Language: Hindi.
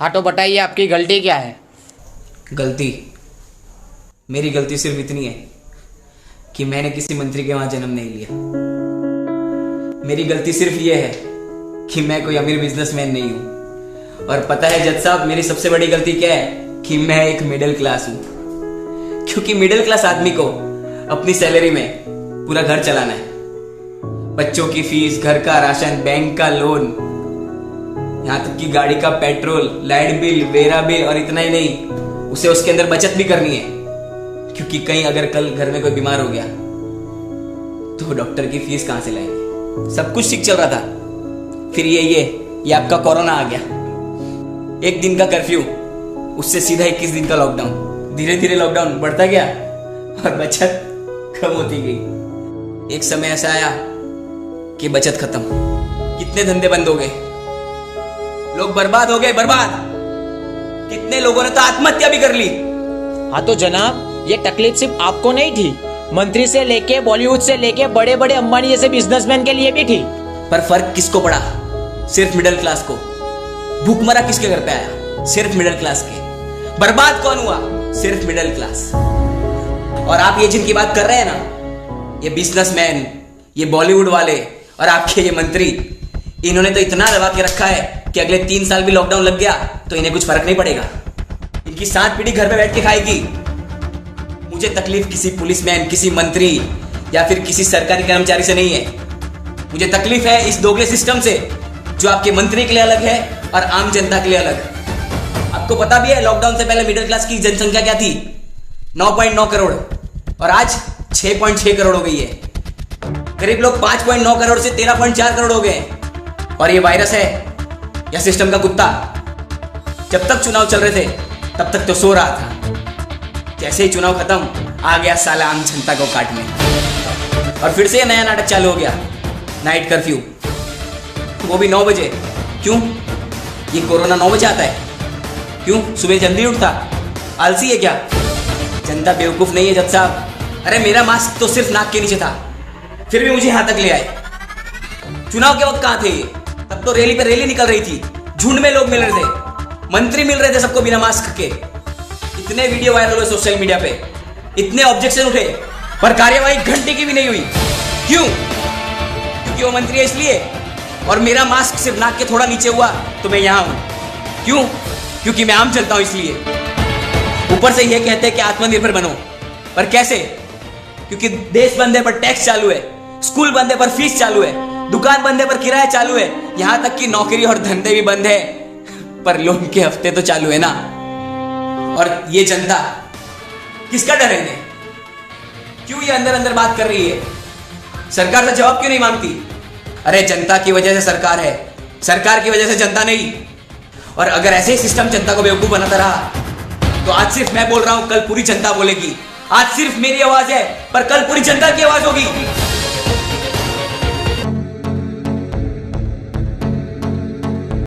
हाँ तो बताइए आपकी गलती क्या है। गलती, मेरी गलती सिर्फ इतनी है कि मैंने किसी मंत्री के वहां जन्म नहीं लिया। मेरी गलती सिर्फ ये है कि मैं कोई अमीर बिजनेसमैन नहीं हूं। और पता है जज साहब, मेरी सबसे बड़ी गलती क्या है कि मैं एक मिडिल क्लास हूं। क्योंकि मिडिल क्लास आदमी को अपनी सैलरी में पूरा घर चलाना है। बच्चों की फीस, घर का राशन, बैंक का लोन, यहां तक कि गाड़ी का petrol, light bill, vera bill, और इतना ही नहीं, उसे उसके अंदर बचत भी करनी है। क्योंकि कहीं अगर कल घर में कोई बीमार हो गया तो डॉक्टर की फीस कहां से लाएंगे। सब कुछ ठीक चल रहा था, फिर ये आपका कोरोना आ गया। 1 दिन का कर्फ्यू, उससे सीधा 21 दिन का लॉकडाउन। धीरे धीरे लॉकडाउन बढ़ता गया और बचत कम होती गई। एक समय ऐसा आया कि बचत खत्म, कितने धंधे बंद हो गए, लोग बर्बाद हो गए, बर्बाद। कितने लोगों ने तो आत्महत्या भी कर ली। हाँ तो जनाब, ये तकलीफ सिर्फ आपको नहीं थी, मंत्री से लेके बॉलीवुड से लेके बड़े बड़े अंबानी जैसे बिजनेसमैन के लिए भी थी। पर फर्क किसको पड़ा? सिर्फ मिडिल क्लास को। भूखमरा किसके घर पे आया? सिर्फ मिडिल क्लास के। बर्बाद कौन हुआ? सिर्फ मिडिल क्लास। और आप ये जिनकी बात कर रहे हैं ना, ये बिजनेसमैन, ये बॉलीवुड वाले और आपके ये मंत्री, इन्होंने तो इतना दबा के रखा है कि अगले 3 साल भी लॉकडाउन लग गया तो इन्हें कुछ फर्क नहीं पड़ेगा। इनकी 7 पीढ़ी घर पे बैठ के खाएगी। मुझे तकलीफ किसी पुलिसमैन, किसी मंत्री या फिर किसी सरकारी कर्मचारी से नहीं है। मुझे तकलीफ है इस दोगले सिस्टम से, जो आपके मंत्री के लिए अलग है और आम जनता के लिए अलग। आपको पता भी है लॉकडाउन से पहले मिडिल क्लास की जनसंख्या क्या थी? 9.9 करोड़, और आज 6.6 करोड़ हो गई है। गरीब लोग 5.9 करोड़ से 13.4 करोड़ हो गए। और ये वायरस है या सिस्टम का कुत्ता? जब तक चुनाव चल रहे थे तब तक तो सो रहा था। जैसे ही चुनाव खत्म, आ गया साला आम जनता को काटने। और फिर से नया नाटक चालू हो गया, नाइट कर्फ्यू, वो भी 9 बजे। क्यों? ये कोरोना 9 बजे आता है? क्यों? सुबह जल्दी उठता? आलसी है क्या? जनता बेवकूफ नहीं है जज साहब। अरे मेरा मास्क तो सिर्फ नाक के नीचे था, फिर भी मुझे यहां तक ले आए। चुनाव के वक्त कहां थे ये? तब तो रैली पे रैली निकल रही थी, झुंड में लोग मिल रहे थे, मंत्री मिल रहे थे सबको बिना मास्क के। इतने वीडियो वायरल हुए सोशल मीडिया पे, इतने ऑब्जेक्शन उठे, पर कार्यवाही घंटे की भी नहीं हुई। क्यों? क्योंकि वो मंत्री है इसलिए। और मेरा मास्क सिर्फ नाक के थोड़ा नीचे हुआ तो मैं यहां हूं। क्यों? क्योंकि मैं आम चलता हूं इसलिए। ऊपर से ये कहते हैं कि आत्मनिर्भर बनो, पर कैसे? क्योंकि देश बंद है पर टैक्स चालू है, स्कूल बंद है पर फीस चालू है, दुकान बंद है पर किराया चालू है, यहां तक कि नौकरी और धंधे भी बंद है पर लोन के हफ्ते तो चालू है ना। और ये जनता किसका डर है इन्हें? क्यों ये अंदर अंदर बात कर रही है? सरकार से जवाब क्यों नहीं मांगती? अरे जनता की वजह से सरकार है, सरकार की वजह से जनता नहीं। और अगर ऐसे ही सिस्टम जनता को बेवकूफ बनाता रहा तो आज सिर्फ मैं बोल रहा हूं, कल पूरी जनता बोलेगी। आज सिर्फ मेरी आवाज है पर कल पूरी जनता की आवाज होगी।